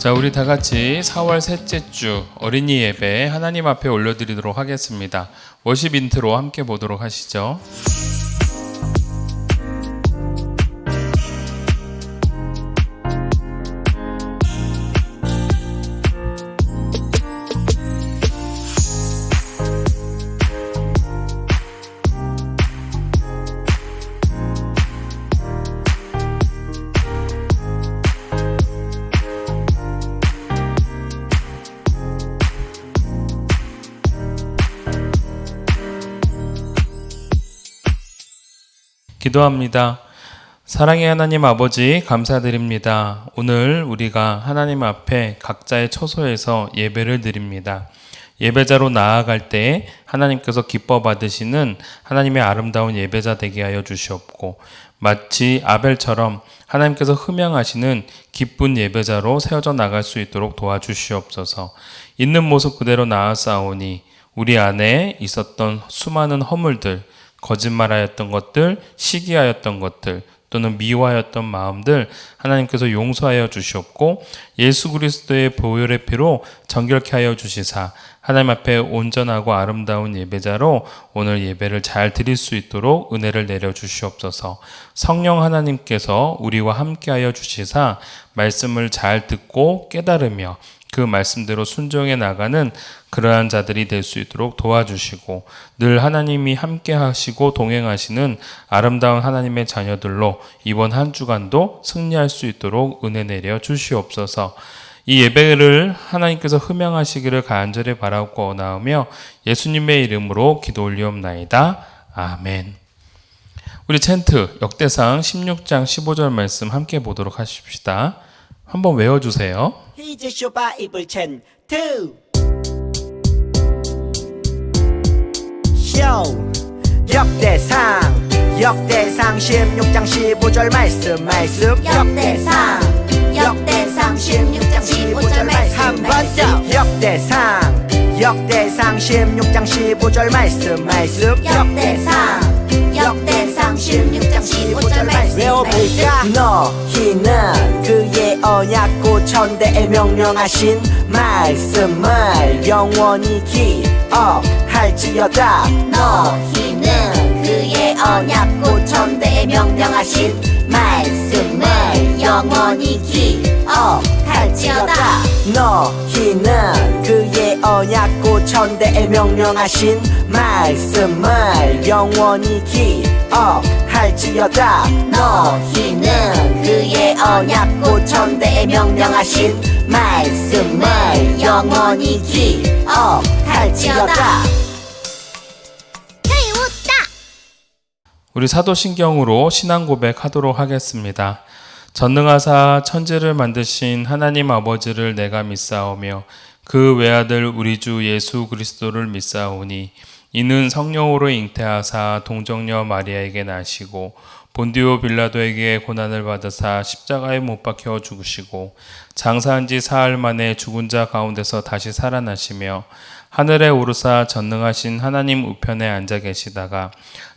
자, 우리 다 같이 4월 셋째 주 어린이 예배 하나님 앞에 올려드리도록 하겠습니다. 워십 인트로 함께 보도록 하시죠. 기도합니다. 사랑의 하나님 아버지 감사드립니다. 오늘 우리가 하나님 앞에 각자의 처소에서 예배를 드립니다. 예배자로 나아갈 때 하나님께서 기뻐 받으시는 하나님의 아름다운 예배자 되게 하여 주시옵고, 마치 아벨처럼 하나님께서 흠양하시는 기쁜 예배자로 세워져 나갈 수 있도록 도와주시옵소서. 있는 모습 그대로 나아싸오니 우리 안에 있었던 수많은 허물들, 거짓말하였던 것들, 시기하였던 것들, 또는 미워하였던 마음들 하나님께서 용서하여 주시옵고, 예수 그리스도의 보혈의 피로 정결케 하여 주시사 하나님 앞에 온전하고 아름다운 예배자로 오늘 예배를 잘 드릴 수 있도록 은혜를 내려 주시옵소서. 성령 하나님께서 우리와 함께하여 주시사 말씀을 잘 듣고 깨달으며 그 말씀대로 순종해 나가는 그러한 자들이 될 수 있도록 도와주시고, 늘 하나님이 함께 하시고 동행하시는 아름다운 하나님의 자녀들로 이번 한 주간도 승리할 수 있도록 은혜 내려 주시옵소서. 이 예배를 하나님께서 흠양하시기를 간절히 바라고 원하오며 예수님의 이름으로 기도 올리옵나이다. 아멘. 우리 챈트 역대상 16장 15절 말씀 함께 보도록 하십시다. 한번 외워주세요. 히즈쇼 바이블 챈트 쇼 역대상 16장 15절 말씀 역대상 16장 15절 말씀 한 번 더 역대상 16장 15절 말씀 역대상 16장 15절 말씀 외워볼까? 너희는 그의 언약 천대에 명령하신 말씀을 영원히 기억할지어다. 너희는 그의 언약 천대에 명령하신 말씀을 영원히 기억할지어다. 너희는 그의 언약 천대에 명령하신 말씀을 영원히 기억할지어다. 너희는 그의 언약 천대에 명령하신 말씀을 영원히 기억할지어다. 우리 사도신경으로 신앙 고백하도록 하겠습니다. 전능하사 천지를 만드신 하나님 아버지를 내가 믿사오며 그 외아들 우리 주 예수 그리스도를 믿사오니 이는 성령으로 잉태하사 동정녀 마리아에게 나시고 본디오 빌라도에게 고난을 받으사 십자가에 못 박혀 죽으시고 장사한 지 사흘 만에 죽은 자 가운데서 다시 살아나시며 하늘에 오르사 전능하신 하나님 우편에 앉아 계시다가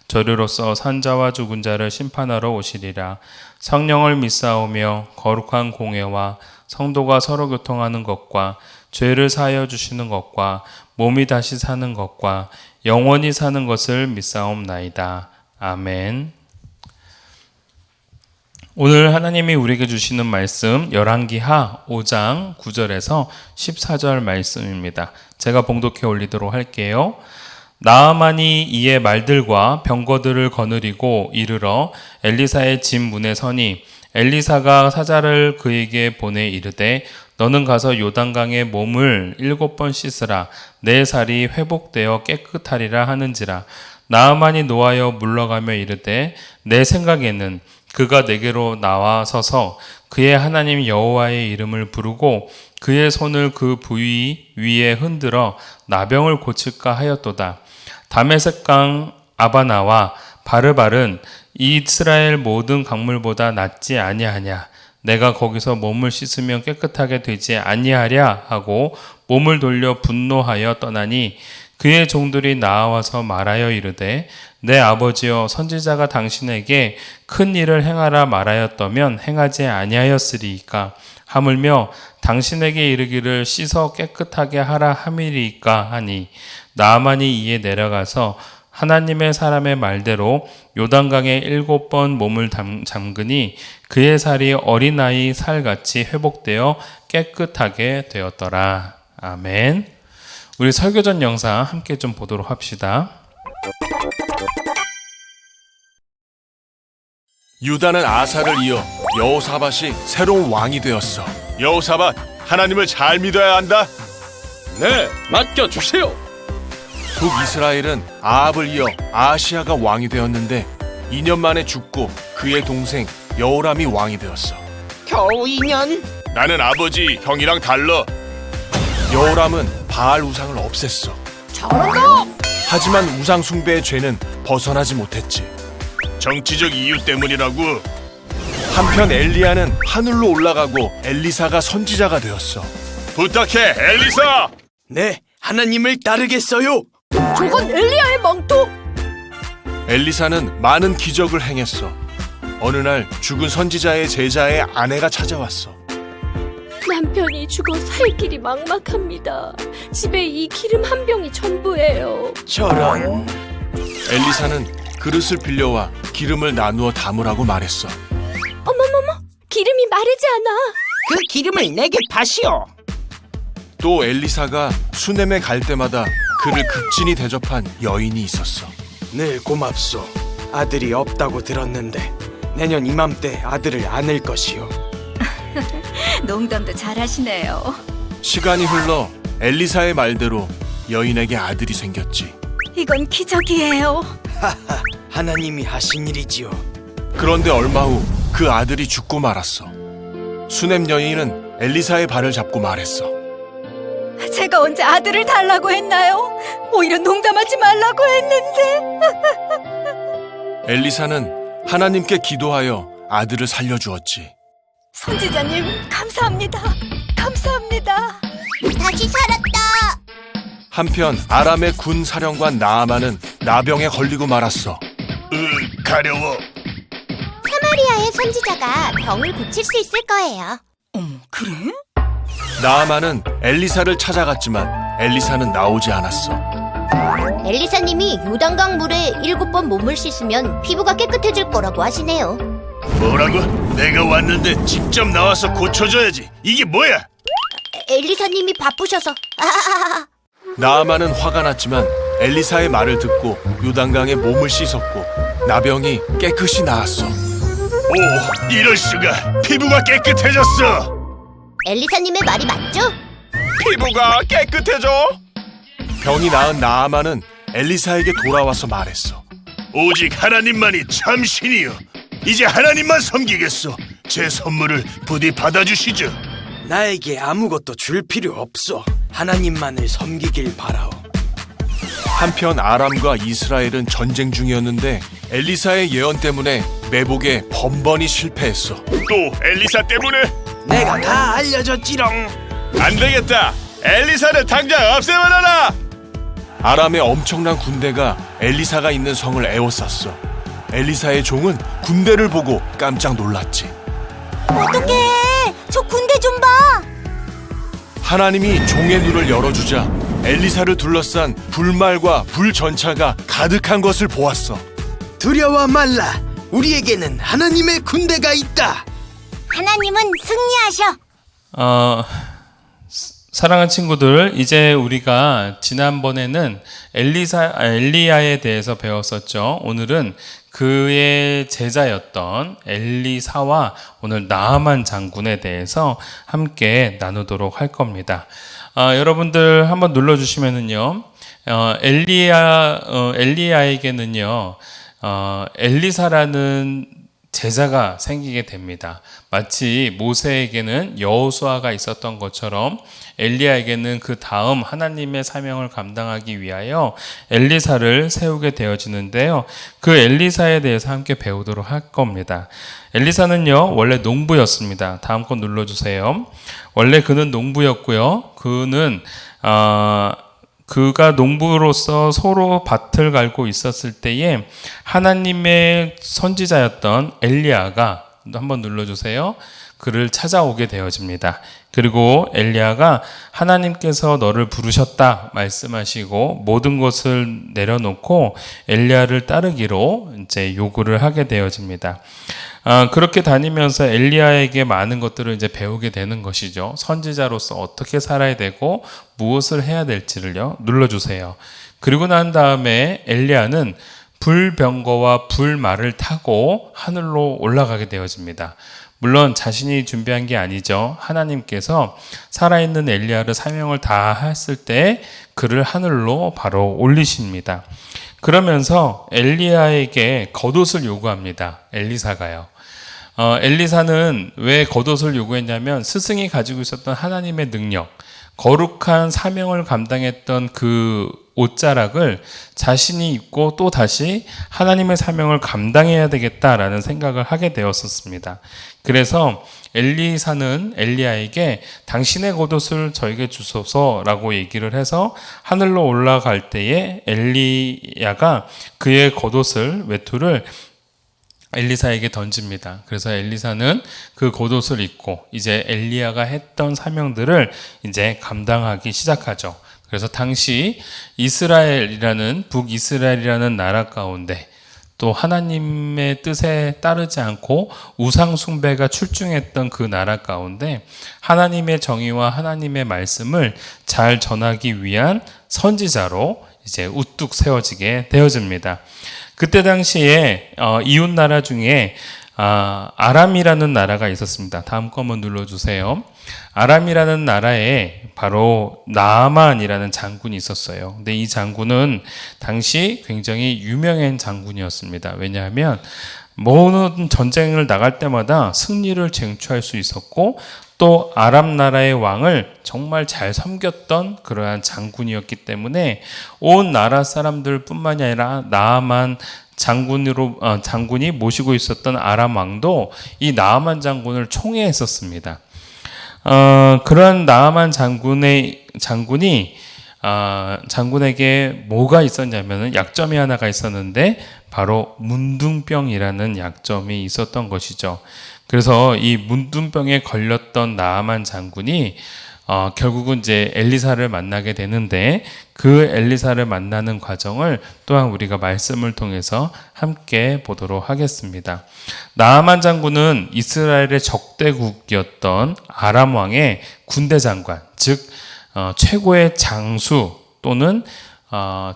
저리로서 산자와 죽은 자를 심판하러 오시리라. 성령을 믿사오며 거룩한 공회와 성도가 서로 교통하는 것과 죄를 사하여 주시는 것과 몸이 다시 사는 것과 영원히 사는 것을 믿사옵나이다. 아멘. 오늘 하나님이 우리에게 주시는 말씀 열왕기하 5장 9절에서 14절 말씀입니다. 제가 봉독해 올리도록 할게요. 나아만이 이에 말들과 병거들을 거느리고 이르러 엘리사의 집 문에 서니 엘리사가 사자를 그에게 보내 이르되 너는 가서 요단강에 몸을 7번 씻으라. 내 살이 회복되어 깨끗하리라 하는지라. 나아만이 노하여 물러가며 이르되 내 생각에는 그가 내게로 나와서서 그의 하나님 여호와의 이름을 부르고 그의 손을 그 부위 위에 흔들어 나병을 고칠까 하였도다. 다메섹강 아바나와 바르발은 이스라엘 모든 강물보다 낫지 아니하냐. 내가 거기서 몸을 씻으면 깨끗하게 되지 아니하랴 하고 몸을 돌려 분노하여 떠나니 그의 종들이 나와서 말하여 이르되 내 아버지여 선지자가 당신에게 큰 일을 행하라 말하였다면 행하지 아니하였으리이까. 하물며 당신에게 이르기를 씻어 깨끗하게 하라 함이리까 하니 나아만이 이에 내려가서 하나님의 사람의 말대로 요단강에 7번 몸을 잠그니 그의 살이 어린아이 살같이 회복되어 깨끗하게 되었더라. 아멘. 우리 설교전 영상 함께 좀 보도록 합시다. 유다는 아사를 이어 여호사밧이 새로운 왕이 되었어. 여호사밧, 하나님을 잘 믿어야 한다. 네, 맡겨주세요. 북이스라엘은 아합을 이어 아하시아가 왕이 되었는데 2년 만에 죽고 그의 동생 여호람이 왕이 되었어. 겨우 2년? 나는 아버지, 형이랑 달라. 여호람은 바알 우상을 없앴어. 저런다! 하지만 우상 숭배의 죄는 벗어나지 못했지. 정치적 이유 때문이라고. 한편 엘리야는 하늘로 올라가고 엘리사가 선지자가 되었어. 부탁해, 엘리사. 네, 하나님을 따르겠어요. 저건 엘리야의 망토! 엘리사는 많은 기적을 행했어. 어느 날 죽은 선지자의 제자의 아내가 찾아왔어. 남편이 죽어 살 길이 막막합니다. 집에 이 기름 한 병이 전부예요. 저런. 엘리사는 그릇을 빌려와 기름을 나누어 담으라고 말했어. 어머머머, 기름이 마르지 않아. 그 기름을 내게 파시오! 또 엘리사가 수넴에 갈 때마다 그를 극진히 대접한 여인이 있었어. 늘 고맙소. 아들이 없다고 들었는데 내년 이맘때 아들을 안을 것이요. 농담도 잘하시네요. 시간이 흘러 엘리사의 말대로 여인에게 아들이 생겼지. 이건 기적이에요. 하나님이 하신 일이지요. 그런데 얼마 후 그 아들이 죽고 말았어. 수넴 여인은 엘리사의 발을 잡고 말했어. 제가 언제 아들을 달라고 했나요? 오히려 농담하지 말라고 했는데. 엘리사는 하나님께 기도하여 아들을 살려주었지. 선지자님, 감사합니다. 감사합니다. 다시 살았다. 한편 아람의 군 사령관 나아만은 나병에 걸리고 말았어. 가려워. 사마리아의 선지자가 병을 고칠 수 있을 거예요. 그래? 나아만은 엘리사를 찾아갔지만 엘리사는 나오지 않았어. 엘리사님이 요단강 물에 7번 몸을 씻으면 피부가 깨끗해질 거라고 하시네요. 뭐라고? 내가 왔는데 직접 나와서 고쳐줘야지. 이게 뭐야? 엘리사님이 바쁘셔서. 나아만은 화가 났지만 엘리사의 말을 듣고 요단강에 몸을 씻었고 나병이 깨끗이 나았어. 오, 이럴 수가. 피부가 깨끗해졌어. 엘리사님의 말이 맞죠? 피부가 깨끗해져? 병이 나은 나아만은 엘리사에게 돌아와서 말했어. 오직 하나님만이 참 신이여. 이제 하나님만 섬기겠소. 제 선물을 부디 받아주시죠. 나에게 아무것도 줄 필요 없어. 하나님만을 섬기길 바라오. 한편 아람과 이스라엘은 전쟁 중이었는데 엘리사의 예언 때문에 매복에 번번이 실패했어. 또 엘리사 때문에? 내가 다 알려줬지롱. 안 되겠다. 엘리사를 당장 없애버려라. 아람의 엄청난 군대가 엘리사가 있는 성을 에워쌌어. 엘리사의 종은 군대를 보고 깜짝 놀랐지. 어떡해. 저 군대 좀 봐. 하나님이 종의 눈을 열어주자 엘리사를 둘러싼 불말과 불전차가 가득한 것을 보았어. 두려워 말라. 우리에게는 하나님의 군대가 있다. 하나님은 승리하셔. 사랑하는 친구들, 이제 우리가 지난번에는 엘리야에 대해서 배웠었죠. 오늘은 그의 제자였던 엘리사와 오늘 나아만 장군에 대해서 함께 나누도록 할 겁니다. 여러분들 한번 눌러주시면은요, 엘리야에게는요, 엘리사라는 제자가 생기게 됩니다. 마치 모세에게는 여호수아가 있었던 것처럼 엘리야에게는 그 다음 하나님의 사명을 감당하기 위하여 엘리사를 세우게 되어지는데요. 그 엘리사에 대해서 함께 배우도록 할 겁니다. 엘리사는요, 원래 농부였습니다. 다음 건 눌러주세요. 원래 그는 농부였고요. 그가 농부로서 서로 밭을 갈고 있었을 때에 하나님의 선지자였던 엘리야가, 한번 눌러주세요. 그를 찾아오게 되어집니다. 그리고 엘리야가 하나님께서 너를 부르셨다 말씀하시고 모든 것을 내려놓고 엘리야를 따르기로 이제 요구를 하게 되어집니다. 그렇게 다니면서 엘리야에게 많은 것들을 이제 배우게 되는 것이죠. 선지자로서 어떻게 살아야 되고 무엇을 해야 될지를요. 눌러주세요. 그리고 난 다음에 엘리야는 불병거와 불말을 타고 하늘로 올라가게 되어집니다. 물론 자신이 준비한 게 아니죠. 하나님께서 살아있는 엘리야를 사명을 다 했을 때 그를 하늘로 바로 올리십니다. 그러면서 엘리야에게 겉옷을 요구합니다. 엘리사가요. 엘리사는 왜 겉옷을 요구했냐면 스승이 가지고 있었던 하나님의 능력, 거룩한 사명을 감당했던 그 옷자락을 자신이 입고 또 다시 하나님의 사명을 감당해야 되겠다라는 생각을 하게 되었었습니다. 그래서 엘리사는 엘리야에게 당신의 겉옷을 저에게 주소서라고 얘기를 해서 하늘로 올라갈 때에 엘리야가 그의 겉옷을 외투를 엘리사에게 던집니다. 그래서 엘리사는 그 겉옷을 입고 이제 엘리야가 했던 사명들을 이제 감당하기 시작하죠. 그래서 당시 이스라엘이라는 북이스라엘이라는 나라 가운데 또 하나님의 뜻에 따르지 않고 우상 숭배가 출중했던 그 나라 가운데 하나님의 정의와 하나님의 말씀을 잘 전하기 위한 선지자로 이제 우뚝 세워지게 되어집니다. 그때 당시에 이웃 나라 중에 아람이라는 나라가 있었습니다. 다음 거 한번 눌러주세요. 아람이라는 나라에 바로 나아만이라는 장군이 있었어요. 근데 이 장군은 당시 굉장히 유명한 장군이었습니다. 왜냐하면 모든 전쟁을 나갈 때마다 승리를 쟁취할 수 있었고 또 아람 나라의 왕을 정말 잘 섬겼던 그러한 장군이었기 때문에 온 나라 사람들 뿐만이 아니라 나아만 장군이 모시고 있었던 아람 왕도 이 나아만 장군을 총애했었습니다. 그런 나아만 장군에게 뭐가 있었냐면은 약점이 하나가 있었는데 바로 문둥병이라는 약점이 있었던 것이죠. 그래서 이 문둥병에 걸렸던 나아만 장군이 결국은 이제 엘리사를 만나게 되는데 그 엘리사를 만나는 과정을 또한 우리가 말씀을 통해서 함께 보도록 하겠습니다. 나아만 장군은 이스라엘의 적대국이었던 아람 왕의 군대 장관, 즉 최고의 장수 또는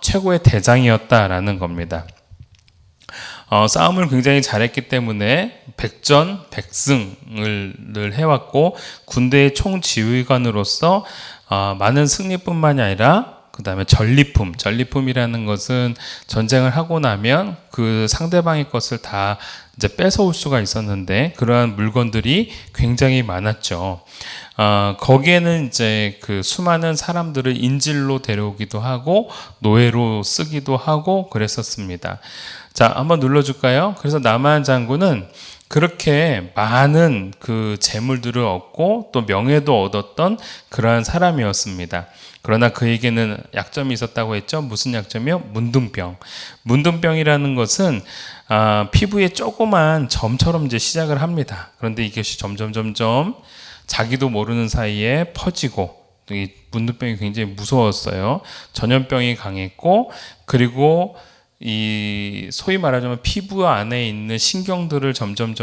최고의 대장이었다라는 겁니다. 싸움을 굉장히 잘했기 때문에 백전백승을 해왔고 군대의 총지휘관으로서 많은 승리뿐만이 아니라 그 다음에 전리품이라는 것은 전쟁을 하고 나면 그 상대방의 것을 다 이제 뺏어올 수가 있었는데 그러한 물건들이 굉장히 많았죠. 거기에는 이제 그 수많은 사람들을 인질로 데려오기도 하고 노예로 쓰기도 하고 그랬었습니다. 자, 한번 눌러줄까요? 그래서 나아만 장군은 그렇게 많은 그 재물들을 얻고 또 명예도 얻었던 그러한 사람이었습니다. 그러나 그에게는 약점이 있었다고 했죠. 무슨 약점이요? 문둥병. 문둥병이라는 것은 피부에 조그만 점처럼 이제 시작을 합니다. 그런데 이것이 점점 자기도 모르는 사이에 퍼지고 이 문둥병이 굉장히 무서웠어요. 전염병이 강했고 그리고 이 소위 말하자면 피부 안에 있는 신경들을 점점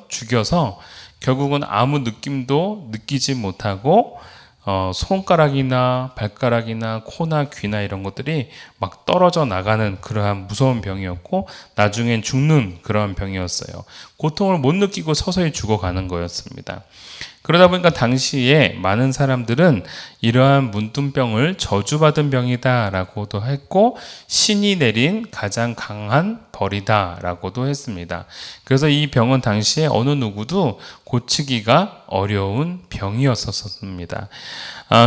죽여서 결국은 아무 느낌도 느끼지 못하고 손가락이나 발가락이나 코나 귀나 이런 것들이 막 떨어져 나가는 그러한 무서운 병이었고 나중엔 죽는 그러한 병이었어요. 고통을 못 느끼고 서서히 죽어가는 거였습니다. 그러다 보니까 당시에 많은 사람들은 이러한 문둥병을 저주받은 병이다라고도 했고 신이 내린 가장 강한 벌이다라고도 했습니다. 그래서 이 병은 당시에 어느 누구도 고치기가 어려운 병이었었습니다.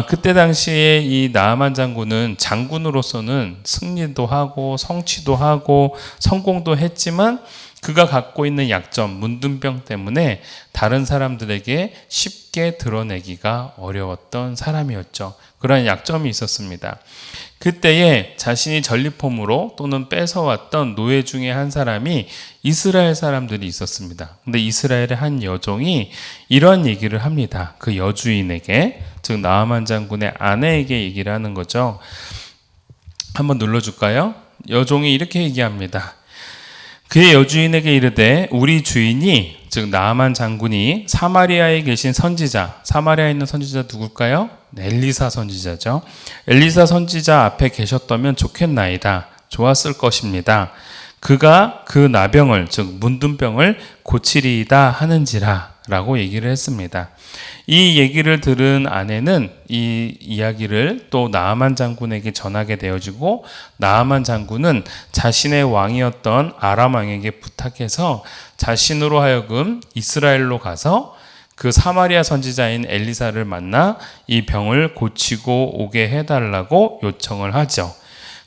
그때 당시에 이 나아만 장군은 장군으로서는 승리도 하고 성취도 하고 성공도 했지만 그가 갖고 있는 약점, 문둥병 때문에 다른 사람들에게 쉽게 드러내기가 어려웠던 사람이었죠. 그러한 약점이 있었습니다. 그때에 자신이 전리품으로 또는 뺏어왔던 노예 중에 한 사람이 이스라엘 사람들이 있었습니다. 근데 이스라엘의 한 여종이 이런 얘기를 합니다. 그 여주인에게, 즉 나아만 장군의 아내에게 얘기를 하는 거죠. 한번 눌러줄까요? 여종이 이렇게 얘기합니다. 그의 여주인에게 이르되 우리 주인이, 즉 나아만 장군이 사마리아에 계신 선지자, 사마리아에 있는 선지자 누굴까요? 엘리사 선지자죠. 엘리사 선지자 앞에 계셨다면 좋겠나이다. 좋았을 것입니다. 그가 그 나병을, 즉 문둥병을 고치리이다 하는지라 라고 얘기를 했습니다. 이 얘기를 들은 아내는 이 이야기를 또 나아만 장군에게 전하게 되어지고, 나아만 장군은 자신의 왕이었던 아람 왕에게 부탁해서 자신으로 하여금 이스라엘로 가서 그 사마리아 선지자인 엘리사를 만나 이 병을 고치고 오게 해달라고 요청을 하죠.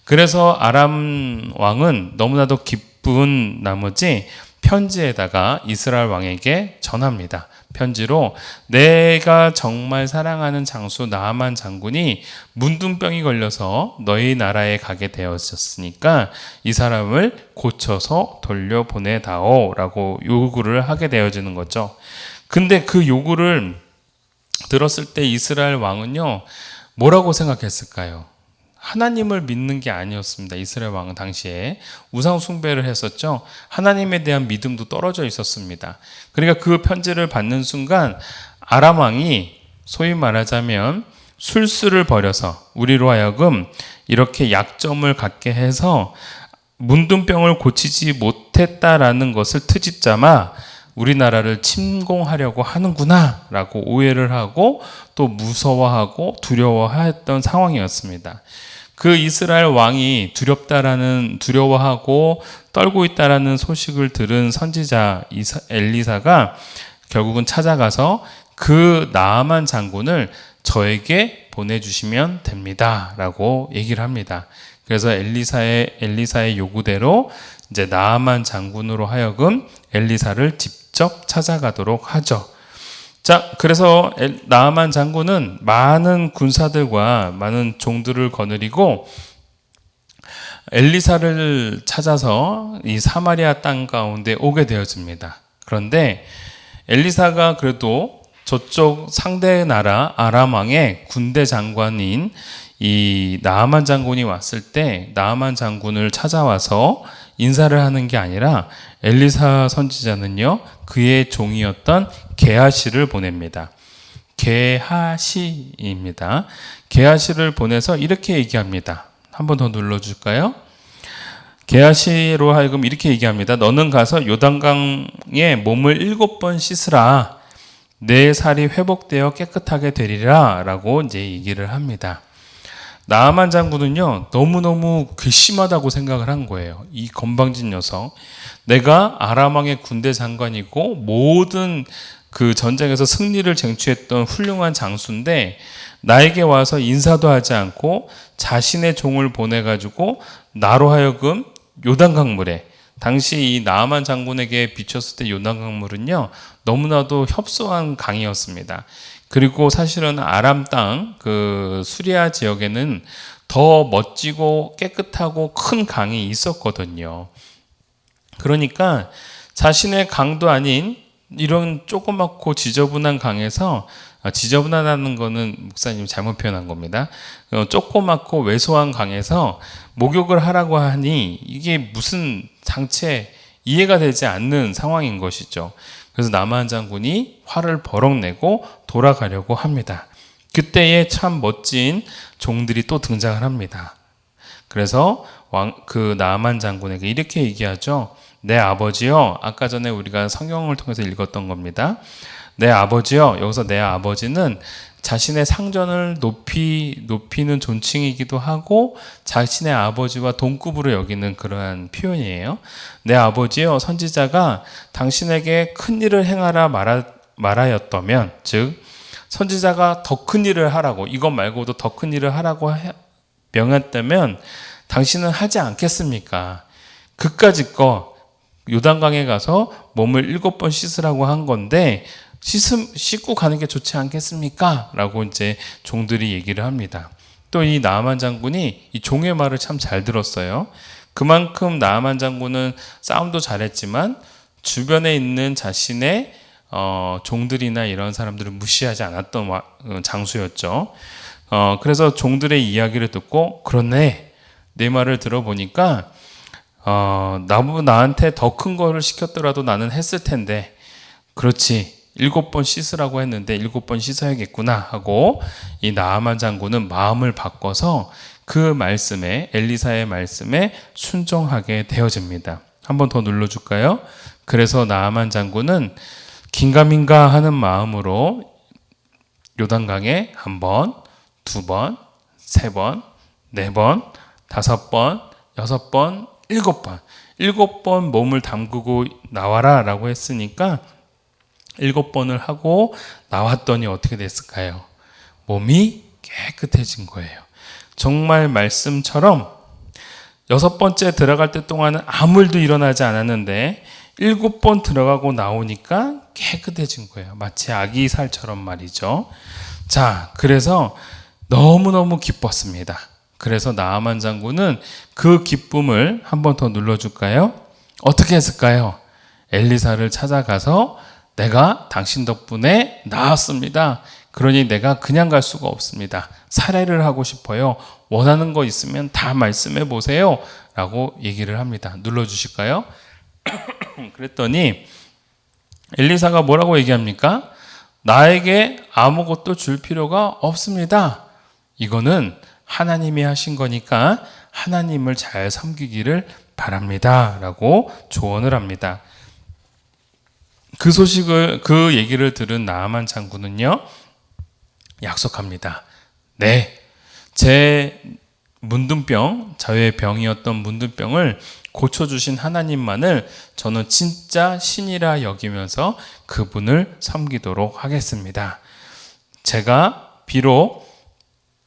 그래서 아람 왕은 너무나도 기쁜 나머지 편지에다가 이스라엘 왕에게 전합니다. 편지로 내가 정말 사랑하는 장수 나아만 장군이 문둥병이 걸려서 너희 나라에 가게 되었으니까 이 사람을 고쳐서 돌려보내다오 라고 요구를 하게 되어지는 거죠. 근데 그 요구를 들었을 때 이스라엘 왕은요, 뭐라고 생각했을까요? 하나님을 믿는 게 아니었습니다. 이스라엘 왕은 당시에 우상 숭배를 했었죠. 하나님에 대한 믿음도 떨어져 있었습니다. 그러니까 그 편지를 받는 순간 아람 왕이 소위 말하자면 술수를 벌여서 우리로 하여금 이렇게 약점을 갖게 해서 문둥병을 고치지 못했다라는 것을 트집잡아 우리나라를 침공하려고 하는구나 라고 오해를 하고 또 무서워하고 두려워했던 상황이었습니다. 그 이스라엘 왕이 두려워하고 떨고 있다라는 소식을 들은 선지자 엘리사가 결국은 찾아가서 그 나아만 장군을 저에게 보내주시면 됩니다 라고 얘기를 합니다. 그래서 엘리사의 요구대로 이제 나아만 장군으로 하여금 엘리사를 직접 찾아가도록 하죠. 자, 그래서 나아만 장군은 많은 군사들과 많은 종들을 거느리고 엘리사를 찾아서 이 사마리아 땅 가운데 오게 되어집니다. 그런데 엘리사가 그래도 저쪽 상대 나라 아람 왕의 군대 장관인 이 나아만 장군이 왔을 때 나아만 장군을 찾아와서 인사를 하는 게 아니라 엘리사 선지자는요, 그의 종이었던 게하시를 보냅니다. 게하시입니다. 게하시를 보내서 이렇게 얘기합니다. 한 번 더 눌러줄까요? 게하시로 하여금 이렇게 얘기합니다. 너는 가서 요단강에 몸을 7번 씻으라. 내 살이 회복되어 깨끗하게 되리라 라고 이제 얘기를 합니다. 나아만 장군은요, 너무너무 괘씸하다고 생각을 한 거예요. 이 건방진 녀석. 내가 아람 왕의 군대 장관이고 모든 그 전쟁에서 승리를 쟁취했던 훌륭한 장수인데 나에게 와서 인사도 하지 않고 자신의 종을 보내가지고 나로 하여금 요단강물에, 당시 이 나아만 장군에게 비쳤을 때 요단강물은요, 너무나도 협소한 강이었습니다. 그리고 사실은 아람 땅, 그 수리아 지역에는 더 멋지고 깨끗하고 큰 강이 있었거든요. 그러니까 자신의 강도 아닌 이런 조그맣고 지저분한 강에서, 지저분하다는 거는 목사님 잘못 표현한 겁니다. 조그맣고 왜소한 강에서 목욕을 하라고 하니 이게 무슨 장체 이해가 되지 않는 상황인 것이죠. 그래서 나아만 장군이 화를 버럭 내고 돌아가려고 합니다. 그때에 참 멋진 종들이 또 등장을 합니다. 그래서 그 나아만 장군에게 이렇게 얘기하죠. 내 아버지요, 아까 전에 우리가 성경을 통해서 읽었던 겁니다. 내 아버지요, 여기서 내 아버지는 자신의 상전을 높이는 존칭이기도 하고 자신의 아버지와 동급으로 여기는 그러한 표현이에요. 내 아버지요, 선지자가 당신에게 큰 일을 행하라 말하였다면, 즉 선지자가 더 큰 일을 하라고, 이것 말고도 더 큰 일을 하라고 명했다면 당신은 하지 않겠습니까? 그까짓 거 요단강에 가서 몸을 7번 씻으라고 한 건데 씻고 가는 게 좋지 않겠습니까? 라고 이제 종들이 얘기를 합니다. 또 이 나아만 장군이 이 종의 말을 참 잘 들었어요. 그만큼 나아만 장군은 싸움도 잘했지만 주변에 있는 자신의 종들이나 이런 사람들을 무시하지 않았던 장수였죠. 그래서 종들의 이야기를 듣고 그렇네, 내 말을 들어보니까 나한테 더 큰 거를 시켰더라도 나는 했을 텐데, 그렇지, 7번 씻으라고 했는데 7번 씻어야겠구나 하고 이 나아만 장군은 마음을 바꿔서 그 말씀에, 엘리사의 말씀에 순종하게 되어집니다. 한 번 더 눌러줄까요? 그래서 나아만 장군은 긴가민가 하는 마음으로 요단강에 1번, 2번, 3번, 4번, 5번, 6번, 7번 7번 몸을 담그고 나와라 라고 했으니까 7번을 하고 나왔더니 어떻게 됐을까요? 몸이 깨끗해진 거예요. 정말 말씀처럼 6번째 들어갈 때 동안은 아무 일도 일어나지 않았는데 7번 들어가고 나오니까 깨끗해진 거예요. 마치 아기 살처럼 말이죠. 자, 그래서 너무너무 기뻤습니다. 그래서 나아만 장군은 그 기쁨을 한 번 더 눌러줄까요? 어떻게 했을까요? 엘리사를 찾아가서 내가 당신 덕분에 나았습니다. 그러니 내가 그냥 갈 수가 없습니다. 살해를 하고 싶어요. 원하는 거 있으면 다 말씀해 보세요. 라고 얘기를 합니다. 눌러주실까요? 그랬더니 엘리사가 뭐라고 얘기합니까? 나에게 아무것도 줄 필요가 없습니다. 이거는 하나님이 하신 거니까 하나님을 잘 섬기기를 바랍니다. 라고 조언을 합니다. 그 얘기를 들은 나아만 장군은요, 약속합니다. 네, 제 문둥병, 저의 병이었던 문둥병을 고쳐주신 하나님만을 저는 진짜 신이라 여기면서 그분을 섬기도록 하겠습니다. 제가 비록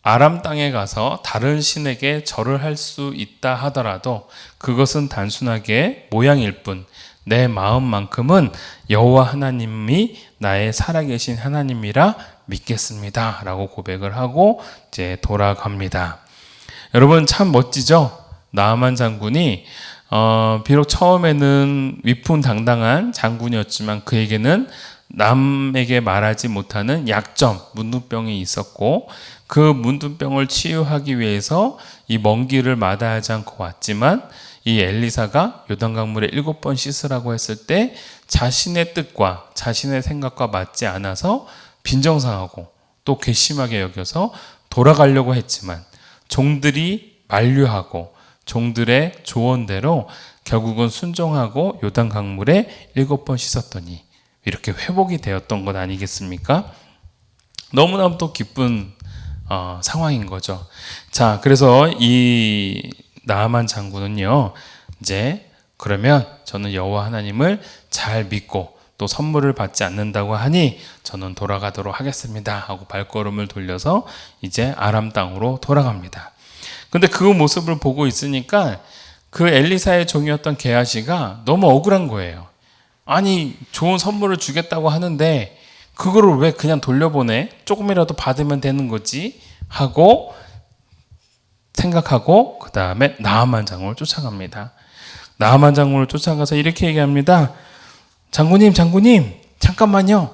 아람 땅에 가서 다른 신에게 절을 할 수 있다 하더라도 그것은 단순하게 모양일 뿐, 내 마음만큼은 여호와 하나님이 나의 살아계신 하나님이라 믿겠습니다. 라고 고백을 하고 이제 돌아갑니다. 여러분 참 멋지죠? 나아만 장군이 비록 처음에는 위풍당당한 장군이었지만 그에게는 남에게 말하지 못하는 약점, 문둥병이 있었고 그 문둥병을 치유하기 위해서 이 먼 길을 마다하지 않고 왔지만 이 엘리사가 요단강물에 7번 씻으라고 했을 때 자신의 뜻과 자신의 생각과 맞지 않아서 빈정상하고 또 괘씸하게 여겨서 돌아가려고 했지만 종들이 만류하고 종들의 조언대로 결국은 순종하고 요단강물에 7번 씻었더니 이렇게 회복이 되었던 것 아니겠습니까? 너무나도 기쁜 상황인 거죠. 자, 그래서 이 나아만 장군은요, 이제 그러면 저는 여호와 하나님을 잘 믿고 또 선물을 받지 않는다고 하니 저는 돌아가도록 하겠습니다 하고 발걸음을 돌려서 이제 아람 땅으로 돌아갑니다. 근데 그 모습을 보고 있으니까 그 엘리사의 종이었던 게하시가 너무 억울한 거예요. 아니, 좋은 선물을 주겠다고 하는데 그거를 왜 그냥 돌려보내? 조금이라도 받으면 되는 거지 하고 생각하고 그 다음에 나아만 장군을 쫓아갑니다. 나아만 장군을 쫓아가서 이렇게 얘기합니다. 장군님, 잠깐만요.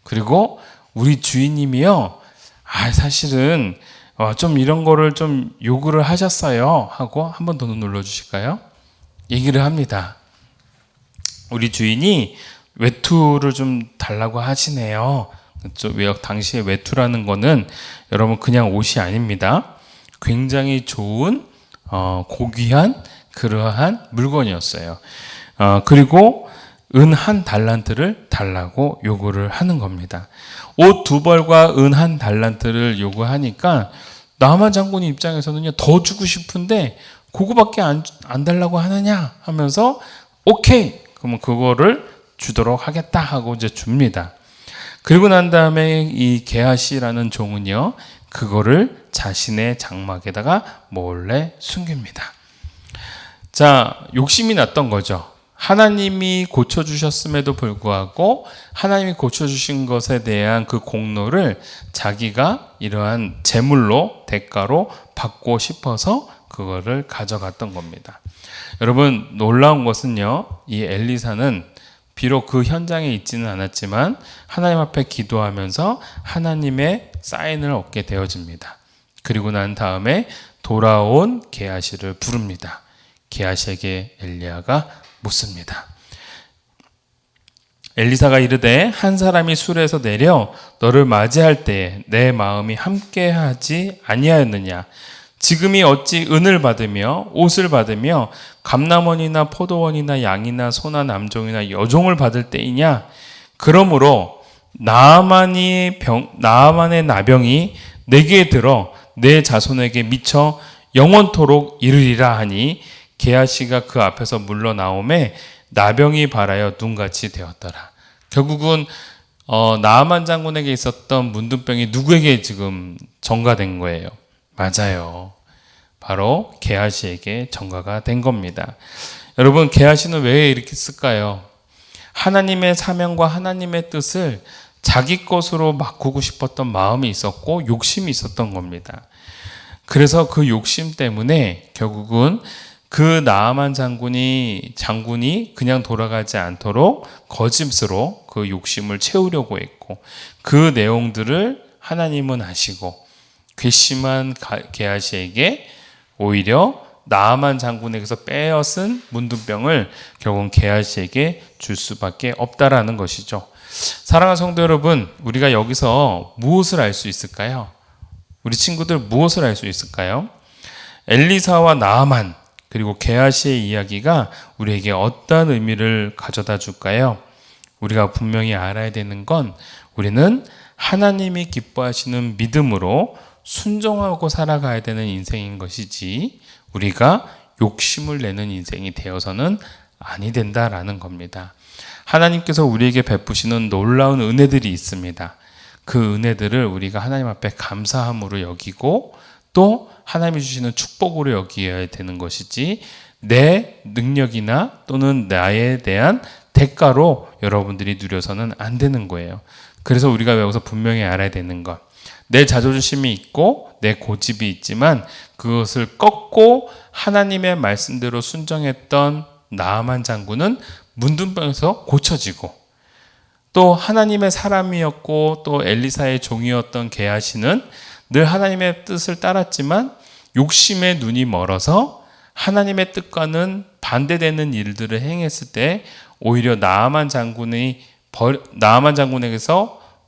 그리고 우리 주인님이요, 사실은 좀 이런 거를 좀 요구를 하셨어요 하고 한 번 더 눌러주실까요? 얘기를 합니다. 우리 주인이 외투를 좀 달라고 하시네요. 당시에 외투라는 거는 여러분 그냥 옷이 아닙니다. 굉장히 좋은 고귀한 그러한 물건이었어요. 그리고 은 1달란트를 달라고 요구를 하는 겁니다. 옷 2벌과 은 1달란트를 요구하니까 나아만 장군의 입장에서는요, 더 주고 싶은데 그거밖에 안 달라고 하느냐 하면서 오케이, 그러면 그거를 주도록 하겠다 하고 이제 줍니다. 그리고 난 다음에 이 게하시라는 종은요, 그거를 자신의 장막에다가 몰래 숨깁니다. 자, 욕심이 났던 거죠. 하나님이 고쳐주셨음에도 불구하고 하나님이 고쳐주신 것에 대한 그 공로를 자기가 이러한 제물로 대가로 받고 싶어서 그거를 가져갔던 겁니다. 여러분, 놀라운 것은요, 이 엘리사는 비록 그 현장에 있지는 않았지만 하나님 앞에 기도하면서 하나님의 사인을 얻게 되어집니다. 그리고 난 다음에 돌아온 게하시를 부릅니다. 게하시에게 엘리야가 묻습니다. 엘리사가 이르되 한 사람이 술에서 내려 너를 맞이할 때에 내 마음이 함께하지 아니하였느냐? 지금이 어찌 은을 받으며 옷을 받으며 감남원이나 포도원이나 양이나 소나 남종이나 여종을 받을 때이냐? 그러므로 나아만의 나병이 내게 들어 내 자손에게 미쳐 영원토록 이르리라 하니 게하시가 그 앞에서 물러나오매 나병이 발하여 눈같이 되었더라. 결국은 나아만 장군에게 있었던 문둥병이 누구에게 지금 전가된 거예요? 맞아요. 바로 게하시에게 전가가 된 겁니다. 여러분, 게하시는 왜 이렇게 쓸까요? 하나님의 사명과 하나님의 뜻을 자기 것으로 바꾸고 싶었던 마음이 있었고 욕심이 있었던 겁니다. 그래서 그 욕심 때문에 결국은 그 나아만 장군이 그냥 돌아가지 않도록 거짓으로 그 욕심을 채우려고 했고, 그 내용들을 하나님은 아시고 괘씸한 게하시에게 오히려 나아만 장군에게서 빼앗은 문둥병을 결국은 게하시에게 줄 수밖에 없다라는 것이죠. 사랑하는 성도 여러분, 우리가 여기서 무엇을 알 수 있을까요? 우리 친구들 무엇을 알 수 있을까요? 엘리사와 나아만 그리고 게하시의 이야기가 우리에게 어떤 의미를 가져다 줄까요? 우리가 분명히 알아야 되는 건 우리는 하나님이 기뻐하시는 믿음으로 순종하고 살아가야 되는 인생인 것이지 우리가 욕심을 내는 인생이 되어서는 아니 된다라는 겁니다. 하나님께서 우리에게 베푸시는 놀라운 은혜들이 있습니다. 그 은혜들을 우리가 하나님 앞에 감사함으로 여기고 또 하나님이 주시는 축복으로 여겨야 되는 것이지 내 능력이나 또는 나에 대한 대가로 여러분들이 누려서는 안 되는 거예요. 그래서 우리가 여기서 분명히 알아야 되는 것, 내 자존심이 있고 내 고집이 있지만 그것을 꺾고 하나님의 말씀대로 순종했던 나아만 장군은 문둥병에서 고쳐지고, 또 하나님의 사람이었고 또 엘리사의 종이었던 게하시는 늘 하나님의 뜻을 따랐지만 욕심에 눈이 멀어서 하나님의 뜻과는 반대되는 일들을 행했을 때 오히려 나아만 장군에게서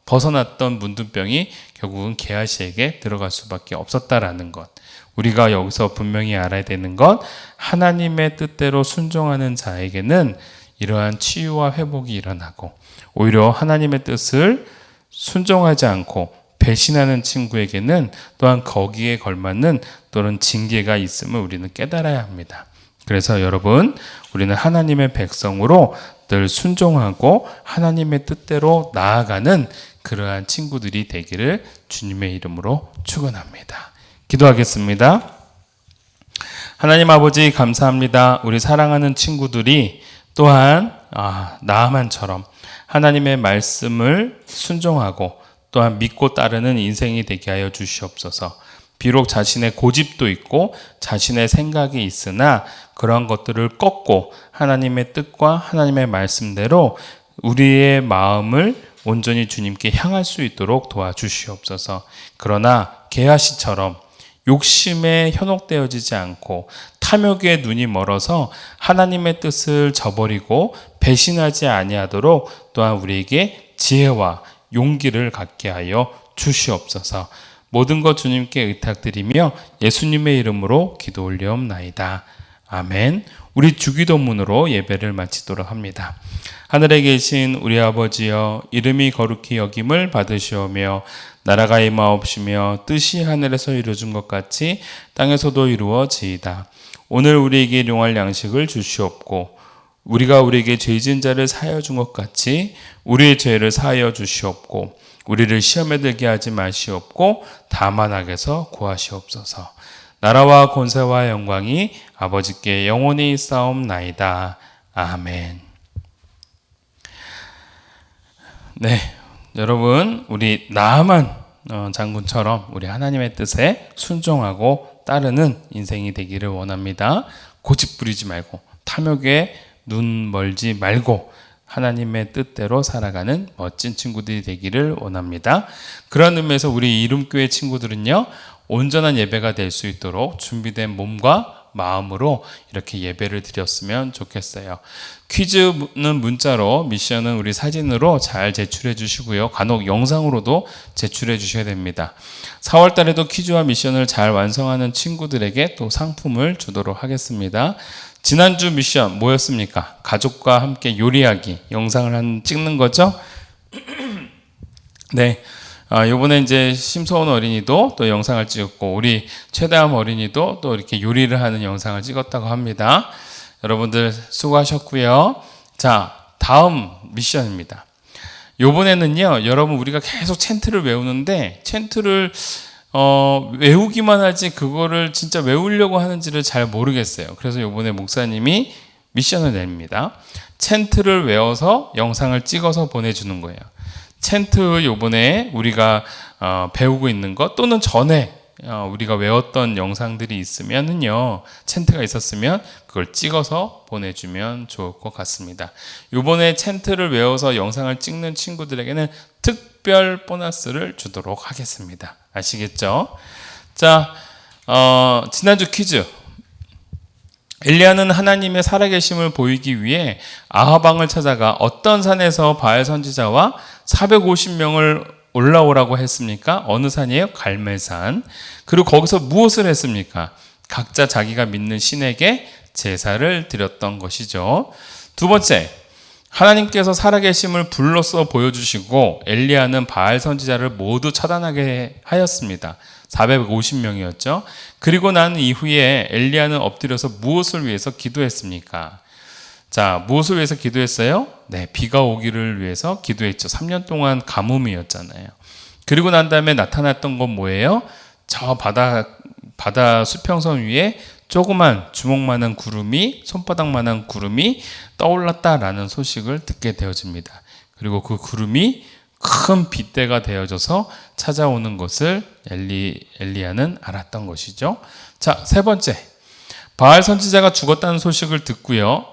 벗어났던 문둥병이 결국은 게하시에게 들어갈 수밖에 없었다라는 것. 우리가 여기서 분명히 알아야 되는 건 하나님의 뜻대로 순종하는 자에게는 이러한 치유와 회복이 일어나고, 오히려 하나님의 뜻을 순종하지 않고 배신하는 친구에게는 또한 거기에 걸맞는 또는 징계가 있음을 우리는 깨달아야 합니다. 그래서 여러분, 우리는 하나님의 백성으로 늘 순종하고 하나님의 뜻대로 나아가는 그러한 친구들이 되기를 주님의 이름으로 축원합니다. 기도하겠습니다. 하나님 아버지, 감사합니다. 우리 사랑하는 친구들이 또한 나아만처럼 하나님의 말씀을 순종하고 또한 믿고 따르는 인생이 되게 하여 주시옵소서. 비록 자신의 고집도 있고 자신의 생각이 있으나 그러한 것들을 꺾고 하나님의 뜻과 하나님의 말씀대로 우리의 마음을 온전히 주님께 향할 수 있도록 도와주시옵소서. 그러나 게하시처럼 욕심에 현혹되어지지 않고 탐욕에 눈이 멀어서 하나님의 뜻을 저버리고 배신하지 아니하도록 또한 우리에게 지혜와 용기를 갖게 하여 주시옵소서. 모든 것 주님께 의탁드리며 예수님의 이름으로 기도 올리옵나이다. 아멘. 우리 주기도문으로 예배를 마치도록 합니다. 하늘에 계신 우리 아버지여, 이름이 거룩히 여김을 받으시오며 나라가 임하옵시며 뜻이 하늘에서 이루어진 것 같이 땅에서도 이루어지이다. 오늘 우리에게 일용할 양식을 주시옵고 우리가 우리에게 죄진 자를 사하여 준 것 같이 우리의 죄를 사하여 주시옵고 우리를 시험에 들게 하지 마시옵고 다만 악에서 구하시옵소서. 나라와 권세와 영광이 아버지께 영원히 있사옵나이다. 아멘. 네, 여러분 우리 나아만 장군처럼 우리 하나님의 뜻에 순종하고 따르는 인생이 되기를 원합니다. 고집 부리지 말고 탐욕에 눈 멀지 말고 하나님의 뜻대로 살아가는 멋진 친구들이 되기를 원합니다. 그런 의미에서 우리 이름교회 친구들은요, 온전한 예배가 될 수 있도록 준비된 몸과 마음으로 이렇게 예배를 드렸으면 좋겠어요. 퀴즈는 문자로, 미션은 우리 사진으로 잘 제출해 주시고요. 간혹 영상으로도 제출해 주셔야 됩니다. 4월 달에도 퀴즈와 미션을 잘 완성하는 친구들에게 또 상품을 주도록 하겠습니다. 지난주 미션 뭐였습니까? 가족과 함께 요리하기 영상을 찍는 거죠? 네. 요번에 이제 심소원 어린이도 또 영상을 찍었고, 우리 최다함 어린이도 또 이렇게 요리를 하는 영상을 찍었다고 합니다. 여러분들 수고하셨고요. 자, 다음 미션입니다. 요번에는요, 여러분 우리가 계속 챈트를 외우는데, 챈트를 외우기만 하지 그거를 진짜 외우려고 하는지를 잘 모르겠어요. 그래서 요번에 목사님이 미션을 냅니다. 챈트를 외워서 영상을 찍어서 보내주는 거예요. 챈트 요번에 우리가 배우고 있는 것 또는 전에 우리가 외웠던 영상들이 있으면은요, 챈트가 있었으면 그걸 찍어서 보내주면 좋을 것 같습니다. 요번에 챈트를 외워서 영상을 찍는 친구들에게는 특별 보너스를 주도록 하겠습니다. 아시겠죠? 자, 지난주 퀴즈. 엘리야는 하나님의 살아계심을 보이기 위해 아하방을 찾아가 어떤 산에서 바알 선지자와 450명을 올라오라고 했습니까? 어느 산이에요? 갈멜산. 그리고 거기서 무엇을 했습니까? 각자 자기가 믿는 신에게 제사를 드렸던 것이죠. 두 번째, 하나님께서 살아계심을 불로써 보여주시고 엘리야는 바알 선지자를 모두 처단하게 하였습니다. 450명이었죠. 그리고 난 이후에 엘리야는 엎드려서 무엇을 위해서 기도했습니까? 자, 무엇을 위해서 기도했어요? 네, 비가 오기를 위해서 기도했죠. 3년 동안 가뭄이었잖아요. 그리고 난 다음에 나타났던 건 뭐예요? 저 바다 수평선 위에 조그만 주먹만한 구름이, 손바닥만한 구름이 떠올랐다라는 소식을 듣게 되어집니다. 그리고 그 구름이 큰 빗대가 되어져서 찾아오는 것을 엘리야는 알았던 것이죠. 자, 세 번째, 바알 선지자가 죽었다는 소식을 듣고요,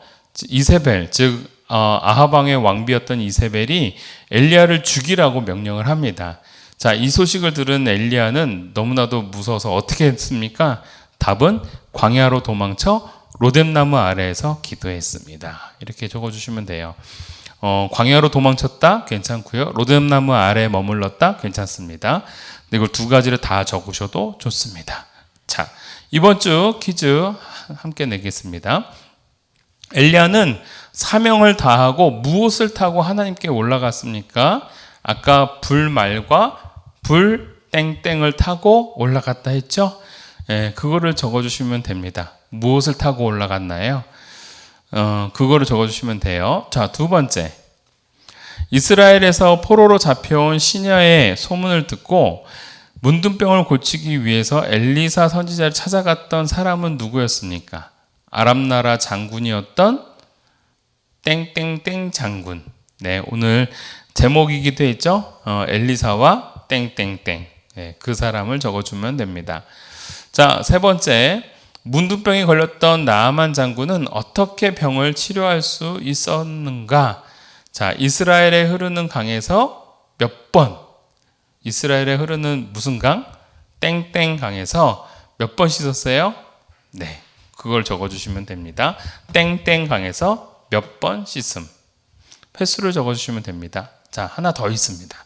이세벨, 즉 아하방의 왕비였던 이세벨이 엘리야를 죽이라고 명령을 합니다. 자, 이 소식을 들은 엘리야는 너무나도 무서워서 어떻게 했습니까? 답은 광야로 도망쳐 로뎀나무 아래에서 기도했습니다. 이렇게 적어주시면 돼요. 광야로 도망쳤다 괜찮고요. 로뎀나무 아래에 머물렀다 괜찮습니다. 근데 이걸 두 가지를 다 적으셔도 좋습니다. 자, 이번 주 퀴즈 함께 내겠습니다. 엘리야는 사명을 다하고 무엇을 타고 하나님께 올라갔습니까? 아까 불말과 불 땡땡을 타고 올라갔다 했죠? 예, 그거를 적어주시면 됩니다. 무엇을 타고 올라갔나요? 그거를 적어주시면 돼요. 자, 두 번째, 이스라엘에서 포로로 잡혀온 시녀의 소문을 듣고 문둥병을 고치기 위해서 엘리사 선지자를 찾아갔던 사람은 누구였습니까? 아람나라 장군이었던 땡땡땡 장군. 네, 오늘 제목이기도 했죠. 엘리사와 땡땡땡. 네, 그 사람을 적어주면 됩니다. 자, 세 번째, 문둥병이 걸렸던 나아만 장군은 어떻게 병을 치료할 수 있었는가? 자, 이스라엘에 흐르는 강에서 몇 번? 이스라엘에 흐르는 무슨 강? 땡땡 강에서 몇 번 씻었어요? 네, 그걸 적어주시면 됩니다. 땡땡 강에서 몇 번 씻음. 횟수를 적어주시면 됩니다. 자, 하나 더 있습니다.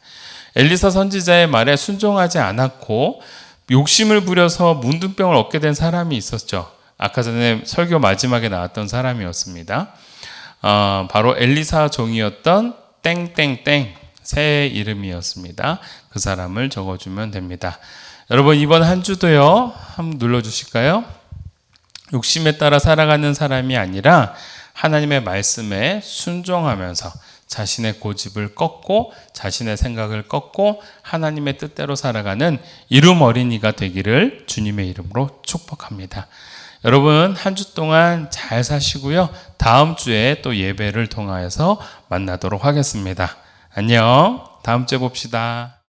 엘리사 선지자의 말에 순종하지 않았고 욕심을 부려서 문둥병을 얻게 된 사람이 있었죠. 아까 전에 설교 마지막에 나왔던 사람이었습니다. 바로 엘리사 종이었던 땡땡땡 새 이름이었습니다. 그 사람을 적어주면 됩니다. 여러분, 이번 한 주도요, 한번 눌러주실까요? 욕심에 따라 살아가는 사람이 아니라 하나님의 말씀에 순종하면서 자신의 고집을 꺾고 자신의 생각을 꺾고 하나님의 뜻대로 살아가는 이름 어린이가 되기를 주님의 이름으로 축복합니다. 여러분 한 주 동안 잘 사시고요. 다음 주에 또 예배를 통하여서 만나도록 하겠습니다. 안녕. 다음 주에 봅시다.